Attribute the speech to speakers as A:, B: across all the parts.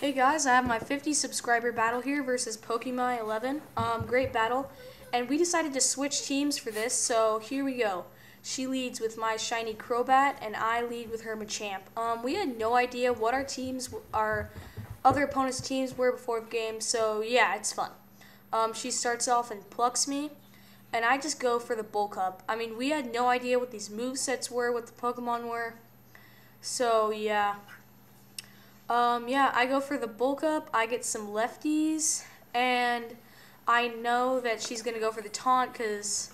A: Hey guys, I have my 50 subscriber battle here versus pokemai11. Great battle. And we decided to switch teams for this, so here we go. She leads with my shiny Crobat, and I lead with her Machamp. We had no idea what our other opponents' teams were before the game, so yeah, it's fun. She starts off and plucks me, and I just go for the Bulk Up. I mean, we had no idea what these movesets were, what the Pokemon were, so yeah. Yeah, I go for the bulk up, I get some lefties, and I know that she's going to go for the taunt because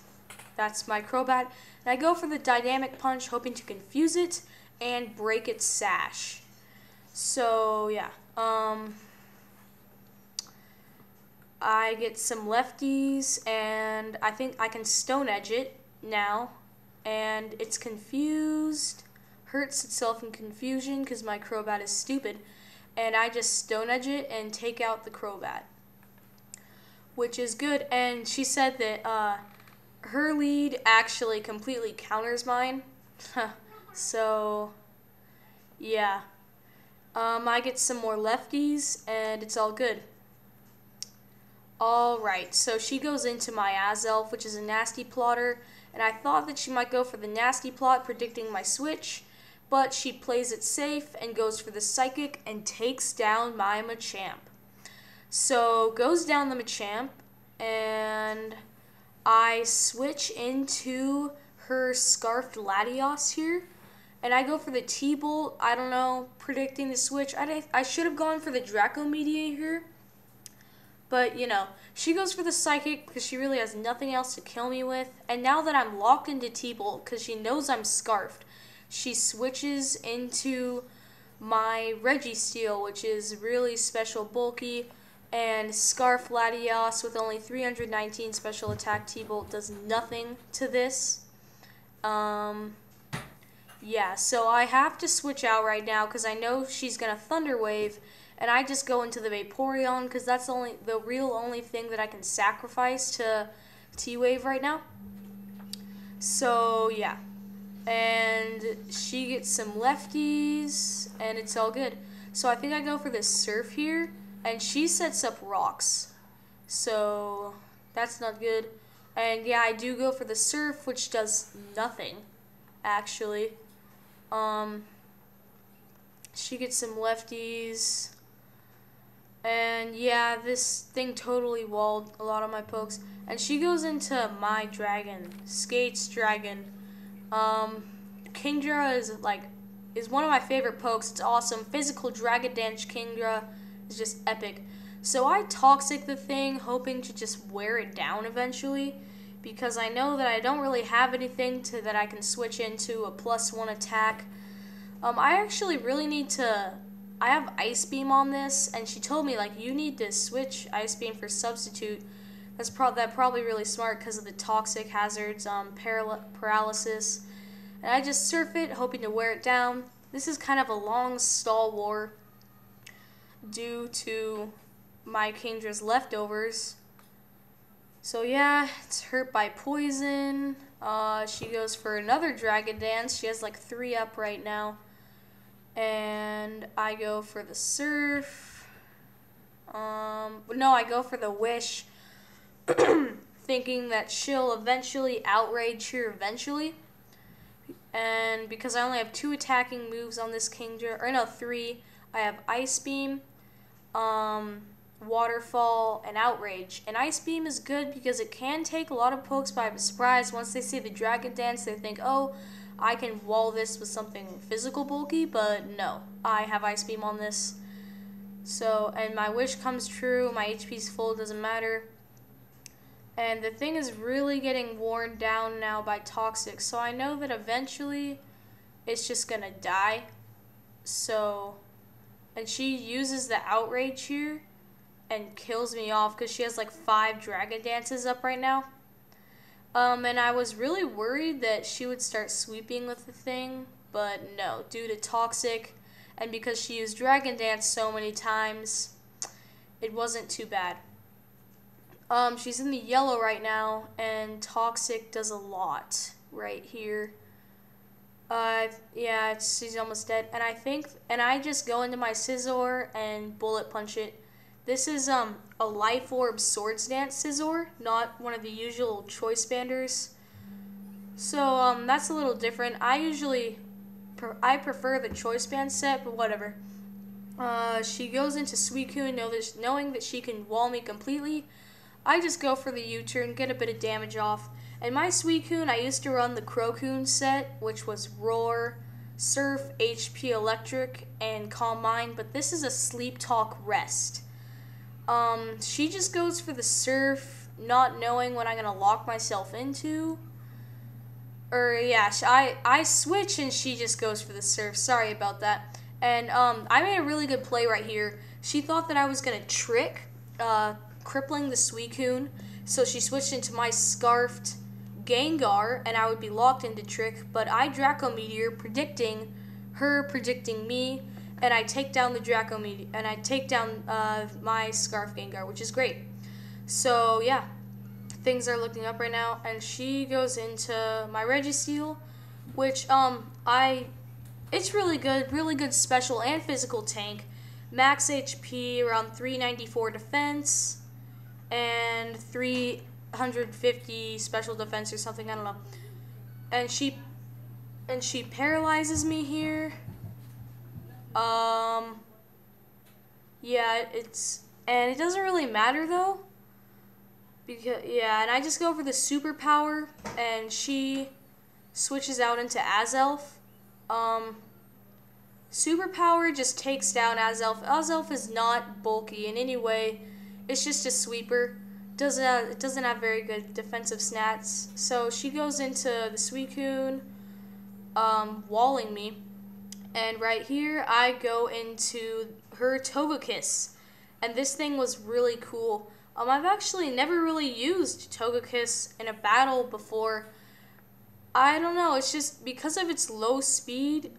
A: that's my Crobat. And I go for the dynamic punch, hoping to confuse it and break its sash. So, yeah. I get some lefties, and I think I can Stone Edge it now. And it's confused. Hurts itself in confusion because my Crobat is stupid, and I just Stone Edge it and take out the Crobat, which is good. And she said that her lead actually completely counters mine, so yeah. I get some more lefties, and it's all good. Alright, so she goes into my Azelf, which is a nasty plotter, and I thought that she might go for the nasty plot, predicting my switch, but she plays it safe and goes for the Psychic and takes down my Machamp. So, goes down the Machamp, and I switch into her Scarfed Latios here, and I go for the T-Bolt, I don't know, predicting the switch. I should have gone for the Draco Meteor here, but, you know, she goes for the Psychic because she really has nothing else to kill me with, and now that I'm locked into T-Bolt because she knows I'm Scarfed, she switches into my Registeel, which is really special bulky, and Scarf Latios with only 319 special attack T-Bolt does nothing to this. Yeah, so I have to switch out right now because I know she's going to Thunder Wave, and I just go into the Vaporeon because that's the only thing that I can sacrifice to T-Wave right now. So, yeah. And she gets some lefties, and it's all good. So I think I go for this Surf here, and she sets up Rocks. So that's not good. And yeah, I do go for the Surf, which does nothing, actually. She gets some lefties. And yeah, this thing totally walled a lot of my pokes. And she goes into my Dragon, Skates Dragon. Kingdra is one of my favorite pokes. It's awesome. Physical Dragon Dance Kingdra is just epic. So I Toxic the thing, hoping to just wear it down eventually, because I know that I don't really have anything that I can switch into a +1 attack. I actually really need to. I have Ice Beam on this, and she told me you need to switch Ice Beam for Substitute. That's probably really smart because of the toxic hazards, paralysis. And I just surf it, hoping to wear it down. This is kind of a long stall war due to my Kingdra's leftovers. So yeah, it's hurt by poison. She goes for another Dragon Dance. She has 3 up right now. And I go for the Surf. No, I go for the Wish. Thinking that she'll eventually outrage her eventually. And because I only have 2 attacking moves on this Kingdra, or no, 3, I have Ice Beam, Waterfall, and Outrage. And Ice Beam is good because it can take a lot of pokes by surprise. Once they see the Dragon Dance, they think, oh, I can wall this with something physical bulky, but no, I have Ice Beam on this. So, and my wish comes true, my HP's full, doesn't matter. And the thing is really getting worn down now by Toxic, so I know that eventually it's just gonna die. So, and she uses the Outrage here and kills me off because she has 5 Dragon Dances up right now. And I was really worried that she would start sweeping with the thing, but no, due to Toxic and because she used Dragon Dance so many times, it wasn't too bad. She's in the yellow right now, and Toxic does a lot right here. Yeah, she's almost dead. And I just go into my Scizor and bullet punch it. This is a Life Orb Swords Dance Scizor, not one of the usual Choice Banders. So that's a little different. I prefer the Choice Band set, but whatever. She goes into Suicune knowing that she can wall me completely. I just go for the U-turn, get a bit of damage off. And my Suicune, I used to run the Crocoon set, which was Roar, Surf, HP Electric, and Calm Mind, but this is a Sleep Talk Rest. She just goes for the Surf, not knowing what I'm going to lock myself into. Or, yeah, I switch and she just goes for the Surf. Sorry about that. And I made a really good play right here. She thought that I was going to trick, crippling the Suicune, so she switched into my Scarfed Gengar, and I would be locked into Trick, but I Draco Meteor, predicting me, and I take down the Draco Meteor, and I take down my Scarf Gengar, which is great. So, yeah, things are looking up right now, and she goes into my Registeel, which, it's really good special and physical tank. Max HP, around 394 defense, and 350 special defense or something, I don't know. And she paralyzes me here. Yeah, and it doesn't really matter though. Because yeah, and I just go for the superpower, and she switches out into Azelf. Superpower just takes down Azelf. Azelf is not bulky in any way. It's just a sweeper. It doesn't have very good defensive stats. So she goes into the Suicune, walling me. And right here, I go into her Togekiss. And this thing was really cool. I've actually never really used Togekiss in a battle before. I don't know, it's just because of its low speed.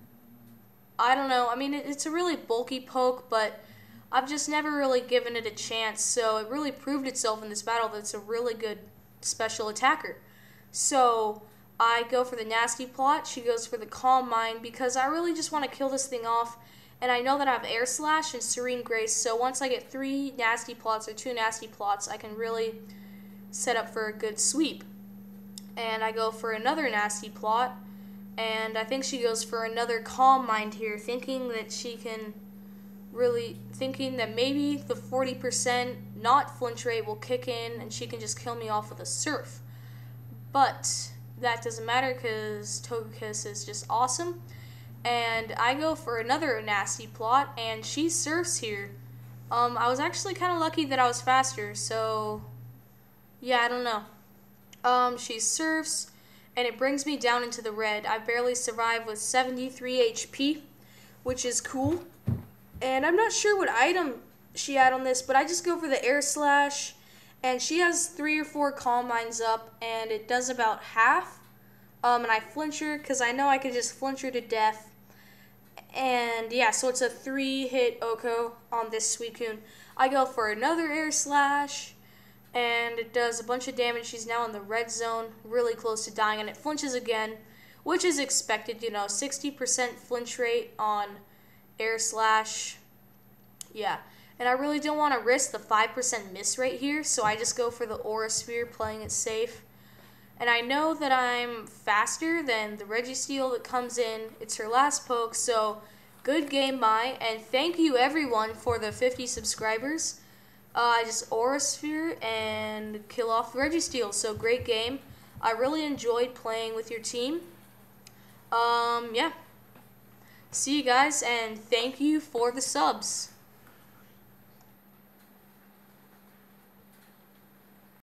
A: I don't know, I mean, it's a really bulky poke, but I've just never really given it a chance, so it really proved itself in this battle that it's a really good special attacker. So I go for the Nasty Plot, she goes for the Calm Mind, because I really just want to kill this thing off, and I know that I have Air Slash and Serene Grace, so once I get 3 Nasty Plots or 2 Nasty Plots, I can really set up for a good sweep. And I go for another Nasty Plot, and I think she goes for another Calm Mind here, thinking that maybe the 40% not flinch rate will kick in and she can just kill me off with a Surf. But that doesn't matter because Togekiss is just awesome. And I go for another Nasty Plot, and she Surfs here. I was actually kind of lucky that I was faster, so yeah, I don't know. She Surfs, and it brings me down into the red. I barely survived with 73 HP, which is cool. And I'm not sure what item she had on this, but I just go for the Air Slash, and she has 3 or 4 Calm Minds up, and it does about half. And I flinch her, because I know I could just flinch her to death. And yeah, so it's a 3-hit Oko on this Suicune. I go for another Air Slash, and it does a bunch of damage. She's now in the red zone, really close to dying, and it flinches again, which is expected, 60% flinch rate on Air Slash. Yeah, and I really don't want to risk the 5% miss rate here, so I just go for the Aura Sphere, playing it safe. And I know that I'm faster than the Registeel that comes in. It's her last poke, so good game, Mai. And thank you, everyone, for the 50 subscribers. I just Aura Sphere and kill off the Registeel, so great game. I really enjoyed playing with your team. Yeah. See you guys, and thank you for the subs.